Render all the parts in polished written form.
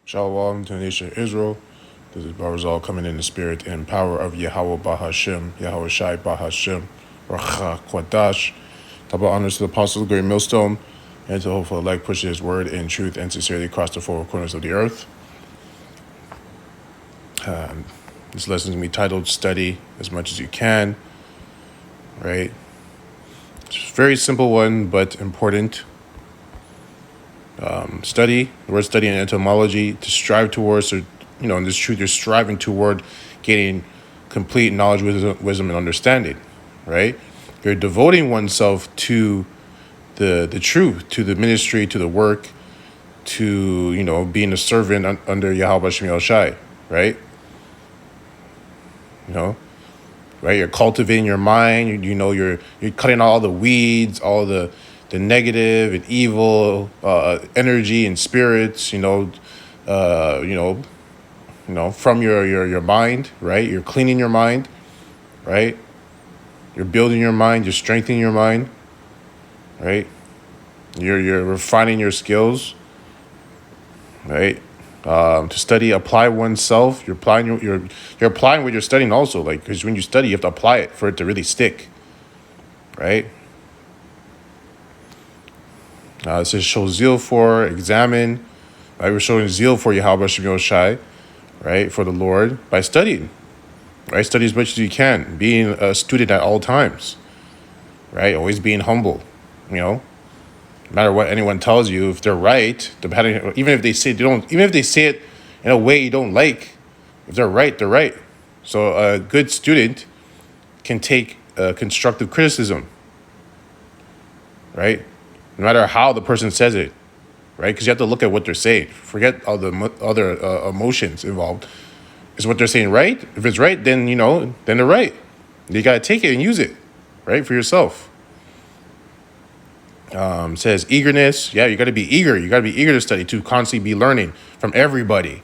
Shalom to the nation of Israel. This is Barzal coming in the spirit and power of Yahweh Bahashem, Yahweh Shai Bahashem, Racha Kwadash. Double honors to the apostles of the great millstone, and to hopefully elect push his word in truth and sincerity across the four corners of the earth. This lesson is going to be titled Study as Much as You Can, right? It's a very simple one, but important. Study, the word study in etymology, to strive towards, or, in this truth, you're striving toward gaining complete knowledge, wisdom, and understanding, right? You're devoting oneself to the truth, to the ministry, to the work, to, being a servant under Yahweh Shem Shai, right? Right? You're cultivating your mind, you're cutting out all the weeds, all the negative and evil energy and spirits, from your mind, right? You're cleaning your mind, right? You're building your mind, you're strengthening your mind, right? You're refining your skills, right? To study, apply oneself. You're applying what you're studying also, because when you study, you have to apply it for it to really stick, right? It says show zeal for, examine, right? We're showing zeal for Yahweh Shem Shai, right? For the Lord by studying, right? Study as much as you can, being a student at all times, right? Always being humble, no matter what anyone tells you, if they're right, even if they say it in a way you don't like, if they're right, they're right. So a good student can take constructive criticism, right? No matter how the person says it, right? Because you have to look at what they're saying. Forget all the other emotions involved. Is what they're saying right? If it's right, then, then they're right. You got to take it and use it, right, for yourself. Says eagerness. Yeah, you got to be eager. You got to be eager to study, to constantly be learning from everybody,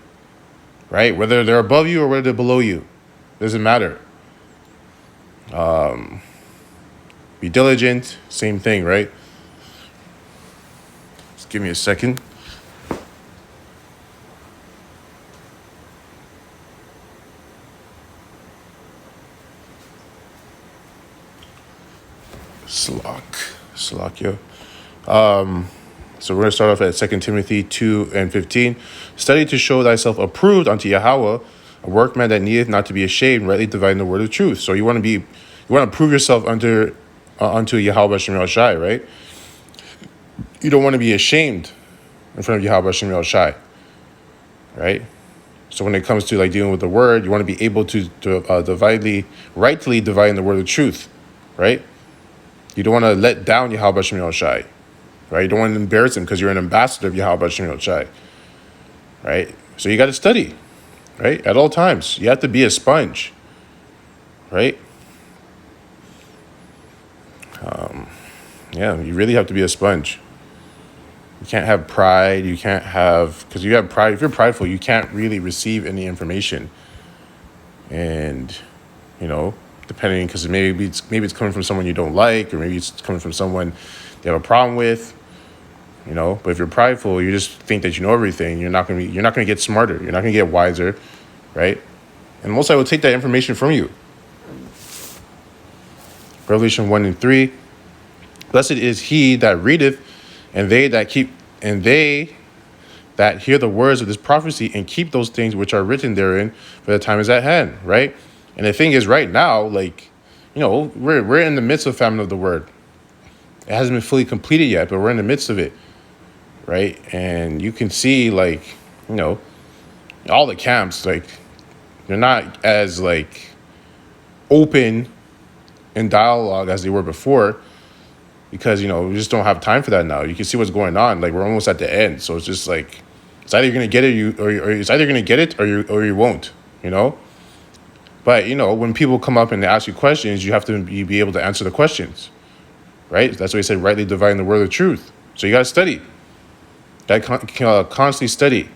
right? Whether they're above you or whether they're below you. Doesn't matter. Be diligent. Same thing, right? Give me a second. Slakia. So we're going to start off at 2 Timothy 2:15. Study to show thyself approved unto Yahweh, a workman that needeth not to be ashamed, rightly dividing the word of truth. So you want to prove yourself unto Yahweh Shem Shai, right? You don't want to be ashamed in front of Yahweh Shem Shai, right? So when it comes to dealing with the word, you want to be able to rightly divide the word of truth, right? You don't want to let down Yahweh Shem Shai, right? You don't want to embarrass him because you're an ambassador of Yahweh Shem Shai, right? So you got to study, right? At all times, you have to be a sponge, right? You really have to be a sponge. You can't have pride. You can't have, because you have pride. If you're prideful, you can't really receive any information. And, depending, because maybe it's coming from someone you don't like, or maybe it's coming from someone you have a problem with, But if you're prideful, you just think that you know everything. You're not gonna get smarter. You're not gonna get wiser, right? And most I will take that information from you. Revelation 1:3. Blessed is he that readeth, and they that hear the words of this prophecy and keep those things which are written therein, for the time is at hand, right? And the thing is, right now, we're in the midst of famine of the word. It hasn't been fully completed yet, but we're in the midst of it, right? And you can see, all the camps, they're not as open in dialogue as they were before. Because, we just don't have time for that now. You can see what's going on. We're almost at the end. So it's just it's either you're going to get it or it's either going to get it or you won't, But, when people come up and they ask you questions, you have to be able to answer the questions, right? That's why he said rightly dividing the word of truth. So you got to study. You got to constantly study,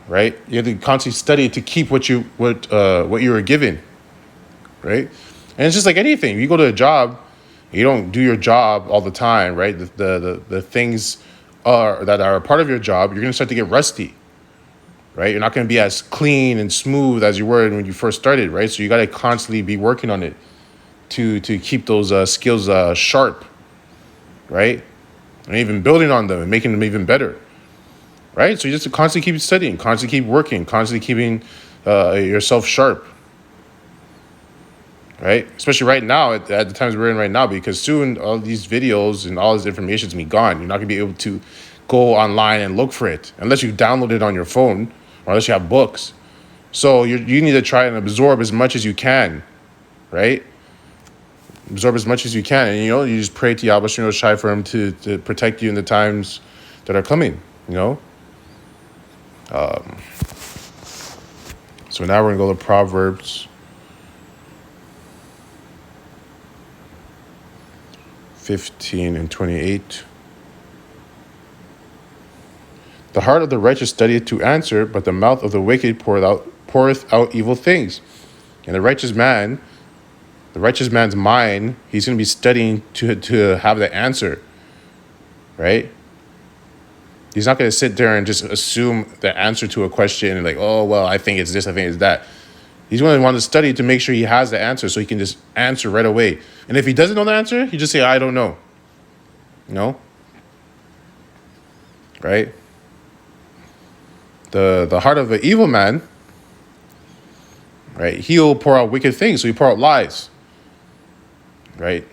right? You have to constantly study to keep what you were given, right? And it's just like anything. You go to a job, you don't do your job all the time, right? The things that are a part of your job, you're going to start to get rusty, right? You're not going to be as clean and smooth as you were when you first started, right? So you got to constantly be working on it to keep those skills sharp, right? And even building on them and making them even better, right? So you just constantly keep studying, constantly keep working, constantly keeping yourself sharp, right? Especially right now, at the times we're in right now, because soon all these videos and all this information is going to be gone. You're not going to be able to go online and look for it unless you download it on your phone or unless you have books. So you need to try and absorb as much as you can, right? Absorb as much as you can. And, you just pray to Yahweh Shai Shai for him to protect you in the times that are coming, So now we're going to go to Proverbs 15 and 28. The heart of the righteous studieth to answer, but the mouth of the wicked poureth out evil things. And the righteous man's mind, he's going to be studying to have the answer, right? He's not going to sit there and just assume the answer to a question and like, oh, well, I think it's this, I think it's that. He's going to want to study to make sure he has the answer so he can just answer right away. And if he doesn't know the answer, he just say, I don't know. Right? The heart of an evil man, right? He'll pour out wicked things. So he pour out lies. Right?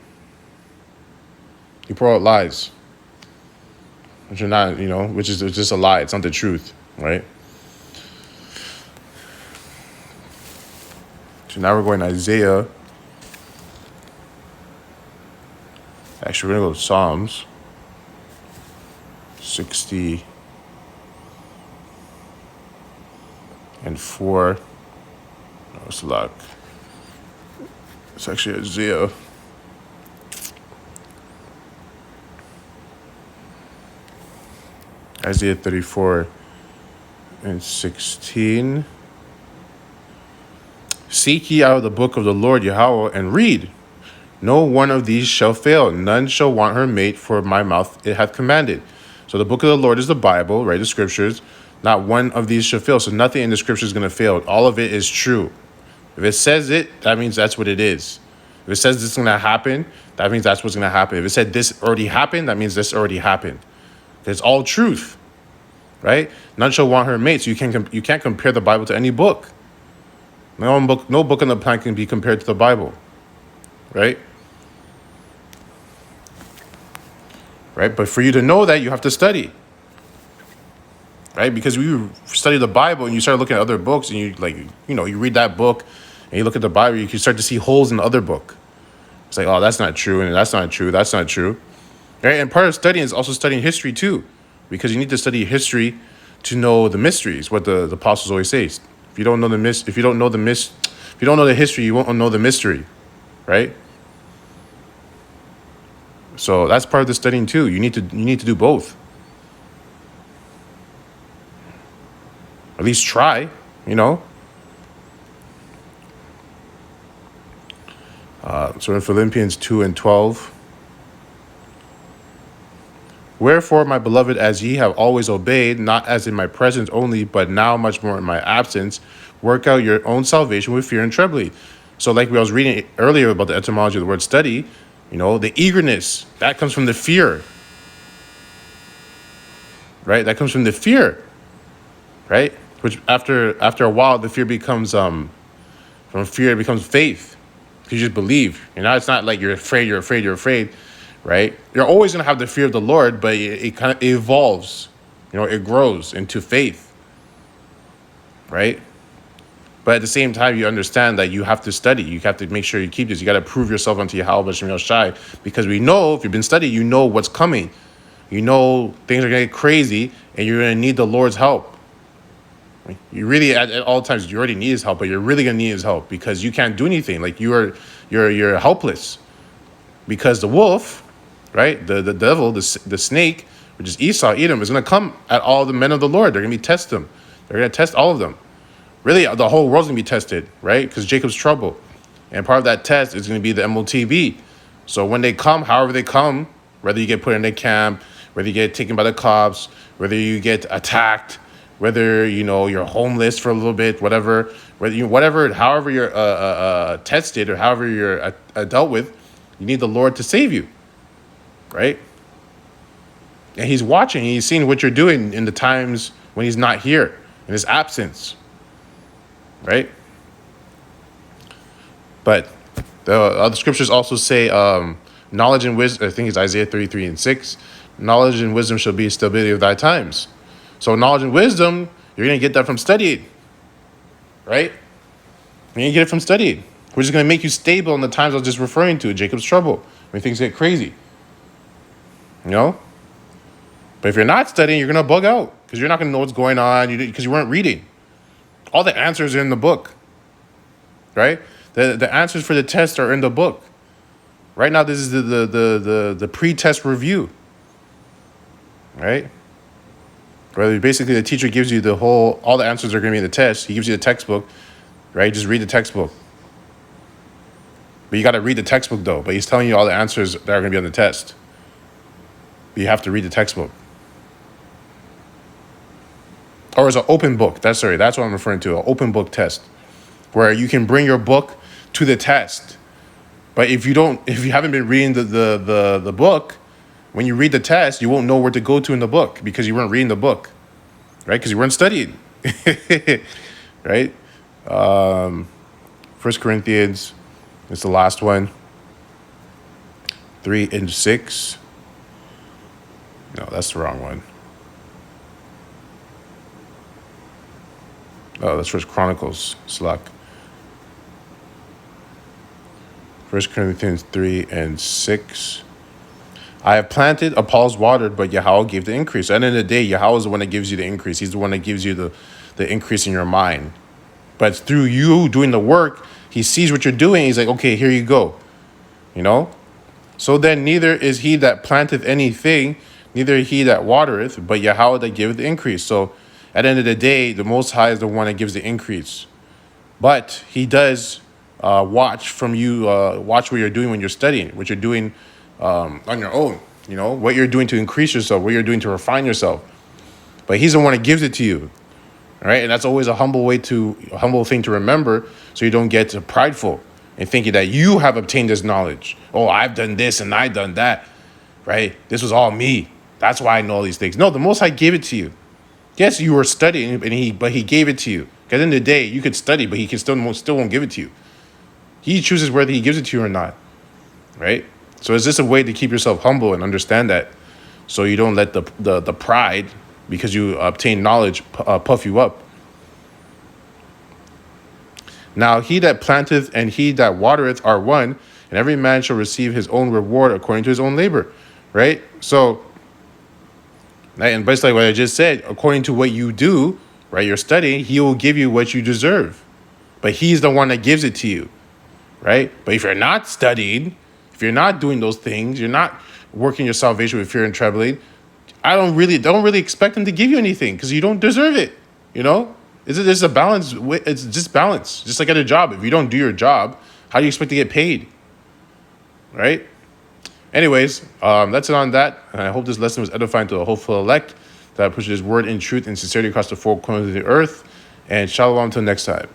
You pour out lies. Which are not, which is just a lie. It's not the truth. Right? So now we're going to Isaiah. Actually, we're going to go to Psalms 60 and 4. No, it's a lot. It's actually Isaiah. Isaiah 34 and 16. Seek ye out of the book of the Lord Yahweh and read. No one of these shall fail. None shall want her mate, for my mouth it hath commanded. So the book of the Lord is the Bible, right? The scriptures. Not one of these shall fail. So nothing in the scripture is going to fail. All of it is true. If it says it, that means that's what it is. If it says this is going to happen, that means that's what's going to happen. If it said this already happened, that means this already happened. It's all truth, right? None shall want her mate. So you can't compare the Bible to any book. No book on the planet can be compared to the Bible, right? Right? But for you to know that, you have to study, right? Because you study the Bible and you start looking at other books and you read that book and you look at the Bible, you can start to see holes in the other book. It's like, oh, that's not true, and that's not true, that's not true, right? And part of studying is also studying history too, because you need to study history to know the mysteries, what the apostles always say. If you don't know the history, you won't know the mystery, right? So that's part of the studying too. You need to do both. At least try, So in Philippians 2 and 12. Wherefore, my beloved, as ye have always obeyed, not as in my presence only, but now much more in my absence, work out your own salvation with fear and trembling. So like I was reading earlier about the etymology of the word study, the eagerness, that comes from the fear, right? That comes from the fear, right? Which after a while, the fear becomes, from fear, it becomes faith. You just believe. It's not like you're afraid. Right? You're always going to have the fear of the Lord, but it kind of evolves. It grows into faith. Right? But at the same time, you understand that you have to study. You have to make sure you keep this. You got to prove yourself unto Yahweh Shai Shai, because we know, if you've been studying, you know what's coming. You know things are going to get crazy, and you're going to need the Lord's help. You really, at all times, you already need his help, but you're really going to need his help, because you can't do anything. Like you're helpless, because the wolf, right? The devil, the snake, which is Esau, Edom, is going to come at all the men of the Lord. They're going to test them. They're going to test all of them. Really, the whole world's going to be tested, right? Because Jacob's trouble. And part of that test is going to be the MOTB. So when they come, however they come, whether you get put in a camp, whether you get taken by the cops, whether you get attacked, whether, you're homeless for a little bit, whatever, however you're tested or however you're dealt with, you need the Lord to save you, right? And he's watching, he's seeing what you're doing in the times when he's not here, in his absence, right? But the other scriptures also say, knowledge and wisdom, I think it's Isaiah 33:6, knowledge and wisdom shall be stability of thy times. So knowledge and wisdom, you're going to get that from studying, right? You're going to get it from studying, which is going to make you stable in the times I was just referring to, Jacob's trouble, when things get crazy, But if you're not studying, you're going to bug out because you're not going to know what's going on because you weren't reading. All the answers are in the book, right? The answers for the test are in the book. Right now, this is the pre-test review, right? Where basically the teacher gives you all the answers are going to be in the test. He gives you the textbook, right? Just read the textbook. But you got to read the textbook though. But he's telling you all the answers that are going to be on the test. But you have to read the textbook. Or it's an open book. That's what I'm referring to, an open book test, where you can bring your book to the test. But if you haven't been reading the book, when you read the test, you won't know where to go to in the book because you weren't reading the book, right? Because you weren't studying, right? 1 Corinthians, it's the last one, 3:6. No, that's the wrong one. Oh, that's 1 Chronicles, Slack. 1 Corinthians 3:6. I have planted, Apollos watered, but Yahweh gave the increase. At the end of the day, Yahweh is the one that gives you the increase. He's the one that gives you the increase in your mind. But through you doing the work, he sees what you're doing. He's like, okay, here you go. So then neither is he that planteth anything, neither he that watereth, but Yahweh that giveth the increase. So at the end of the day, the Most High is the one that gives the increase. But he does watch from you, watch what you're doing when you're studying, what you're doing on your own, what you're doing to increase yourself, what you're doing to refine yourself. But he's the one that gives it to you, right? And that's always a humble thing to remember, so you don't get prideful and thinking that you have obtained this knowledge. Oh, I've done this and I've done that, right? This was all me. That's why I know all these things. No, the Most High gave it to you. Yes, you were studying, but he gave it to you. Because at the end of the day, you could study, but he can still won't give it to you. He chooses whether he gives it to you or not, right? So it's just a way to keep yourself humble and understand that, so you don't let the pride, because you obtain knowledge, puff you up. Now he that planteth and he that watereth are one, and every man shall receive his own reward according to his own labor, right? So, and basically what I just said, according to what you do, right, you're studying, he will give you what you deserve. But he's the one that gives it to you, right? But if you're not studying, if you're not doing those things, you're not working your salvation with fear and trembling, I don't really expect him to give you anything because you don't deserve it, There's a balance. It's just balance. Just like at a job. If you don't do your job, how do you expect to get paid? Right? Anyways, that's it on that. And I hope this lesson was edifying to the hopeful elect, that pushes his word in truth and sincerity across the four corners of the earth. And shalom until next time.